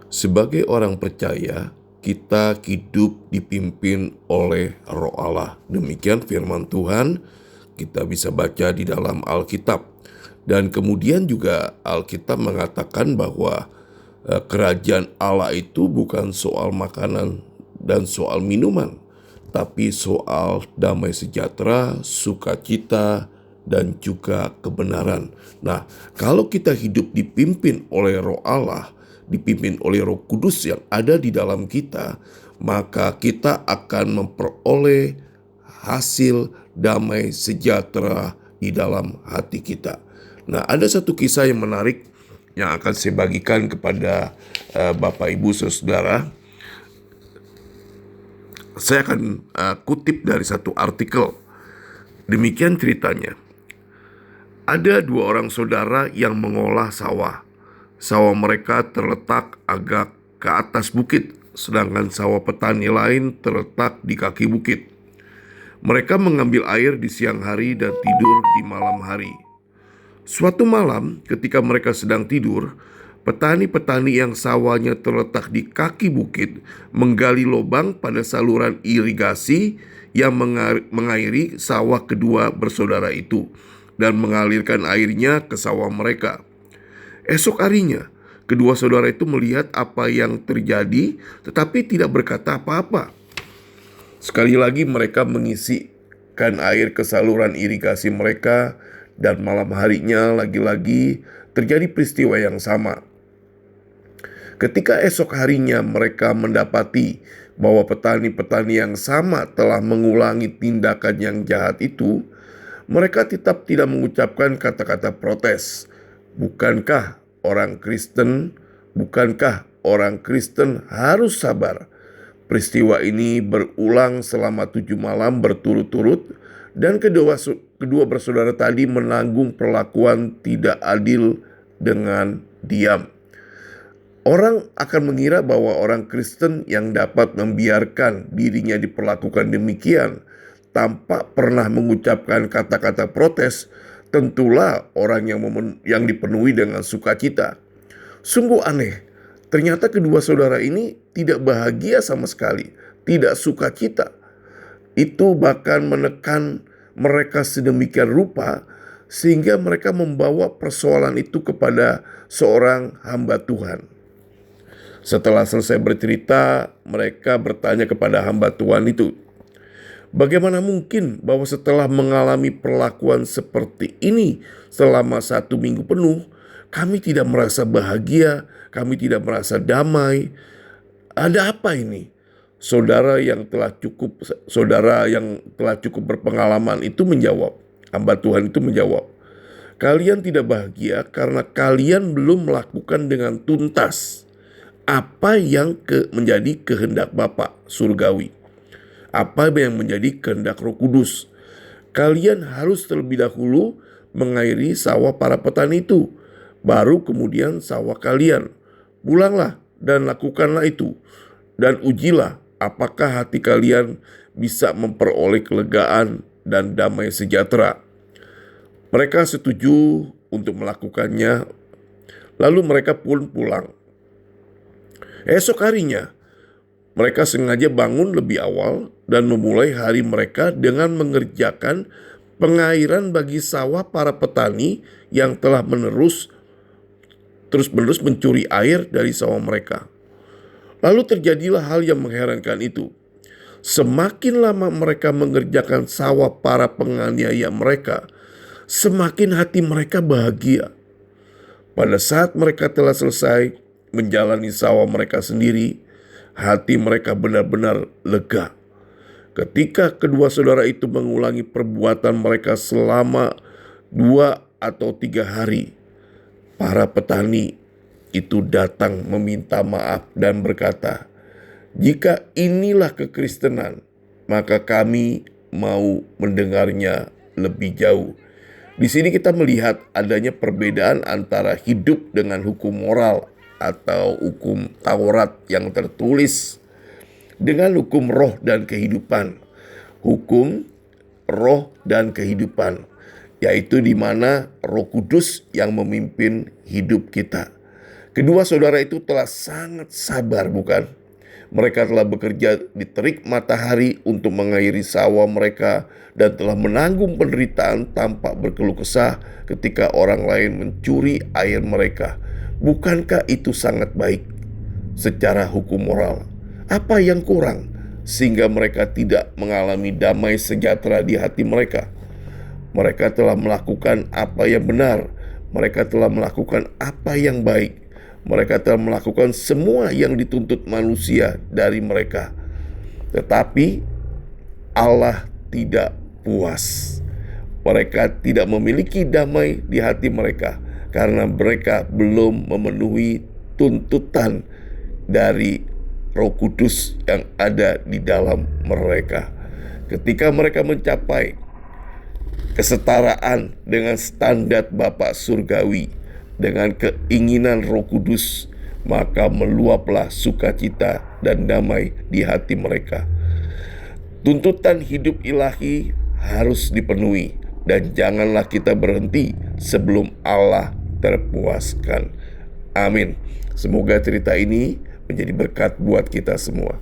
Sebagai orang percaya, kita hidup dipimpin oleh Roh Allah. Demikian firman Tuhan kita bisa baca di dalam Alkitab. Dan kemudian juga Alkitab mengatakan bahwa kerajaan Allah itu bukan soal makanan dan soal minuman, tapi soal damai sejahtera, sukacita, dan juga kebenaran. Nah, kalau kita hidup dipimpin oleh Roh Allah, dipimpin oleh Roh Kudus yang ada di dalam kita, maka kita akan memperoleh hasil damai sejahtera di dalam hati kita. Nah, ada satu kisah yang menarik yang akan saya bagikan kepada Bapak Ibu Saudara. Saya akan kutip dari satu artikel. Demikian ceritanya. Ada dua orang saudara yang mengolah sawah. Sawah mereka terletak agak ke atas bukit, sedangkan sawah petani lain terletak di kaki bukit. Mereka mengambil air di siang hari dan tidur di malam hari. Suatu malam, ketika mereka sedang tidur, petani-petani yang sawahnya terletak di kaki bukit menggali lubang pada saluran irigasi yang mengairi sawah kedua bersaudara itu dan mengalirkan airnya ke sawah mereka. Esok harinya, kedua saudara itu melihat apa yang terjadi, tetapi tidak berkata apa-apa. Sekali lagi mereka mengisikan air ke saluran irigasi mereka, dan malam harinya lagi-lagi terjadi peristiwa yang sama. Ketika esok harinya mereka mendapati bahwa petani-petani yang sama telah mengulangi tindakan yang jahat itu, mereka tetap tidak mengucapkan kata-kata protes. Bukankah orang Kristen harus sabar? Peristiwa ini berulang selama 7 malam berturut-turut, dan kedua bersaudara tadi menanggung perlakuan tidak adil dengan diam. Orang akan mengira bahwa orang Kristen yang dapat membiarkan dirinya diperlakukan demikian tanpa pernah mengucapkan kata-kata protes, tentulah orang yang dipenuhi dengan sukacita. Sungguh aneh, ternyata kedua saudara ini tidak bahagia sama sekali, tidak sukacita. Itu bahkan menekan mereka sedemikian rupa sehingga mereka membawa persoalan itu kepada seorang hamba Tuhan. Setelah selesai bercerita, mereka bertanya kepada hamba Tuhan itu, "Bagaimana mungkin bahwa setelah mengalami perlakuan seperti ini selama 1 minggu penuh, kami tidak merasa bahagia, kami tidak merasa damai? Ada apa ini?" Saudara yang telah cukup berpengalaman itu menjawab, hamba Tuhan itu menjawab, "Kalian tidak bahagia karena kalian belum melakukan dengan tuntas apa yang menjadi kehendak Bapa surgawi, apa yang menjadi kehendak Roh Kudus. Kalian harus terlebih dahulu mengairi sawah para petani itu, baru kemudian sawah kalian. Pulanglah dan lakukanlah itu, dan ujilah apakah hati kalian bisa memperoleh kelegaan dan damai sejahtera." Mereka setuju untuk melakukannya, lalu mereka pun pulang. Esok harinya, mereka sengaja bangun lebih awal dan memulai hari mereka dengan mengerjakan pengairan bagi sawah para petani yang telah terus-menerus mencuri air dari sawah mereka. Lalu terjadilah hal yang mengherankan itu. Semakin lama mereka mengerjakan sawah para penganiaya mereka, semakin hati mereka bahagia. Pada saat mereka telah selesai menjalani sawah mereka sendiri, hati mereka benar-benar lega. Ketika kedua saudara itu mengulangi perbuatan mereka selama 2 atau 3 hari, para petani itu datang meminta maaf dan berkata, "Jika inilah kekristenan, maka kami mau mendengarnya lebih jauh." Di sini kita melihat adanya perbedaan antara hidup dengan hukum moral atau hukum Taurat yang tertulis dengan hukum roh dan kehidupan. Hukum roh dan kehidupan, yaitu di mana Roh Kudus yang memimpin hidup kita. Kedua saudara itu telah sangat sabar, bukan? Mereka telah bekerja di terik matahari untuk mengairi sawah mereka dan telah menanggung penderitaan tanpa berkeluh kesah ketika orang lain mencuri air mereka. Bukankah itu sangat baik secara hukum moral? Apa yang kurang sehingga mereka tidak mengalami damai sejahtera di hati mereka? Mereka telah melakukan apa yang benar. Mereka telah melakukan apa yang baik. Mereka telah melakukan semua yang dituntut manusia dari mereka. Tetapi Allah tidak puas. Mereka tidak memiliki damai di hati mereka karena mereka belum memenuhi tuntutan dari Roh Kudus yang ada di dalam mereka. Ketika mereka mencapai kesetaraan dengan standar Bapa Surgawi, dengan keinginan Roh Kudus, maka meluaplah sukacita dan damai di hati mereka. Tuntutan hidup ilahi harus dipenuhi, dan janganlah kita berhenti sebelum Allah terpuaskan. Amin. Semoga cerita ini menjadi berkat buat kita semua.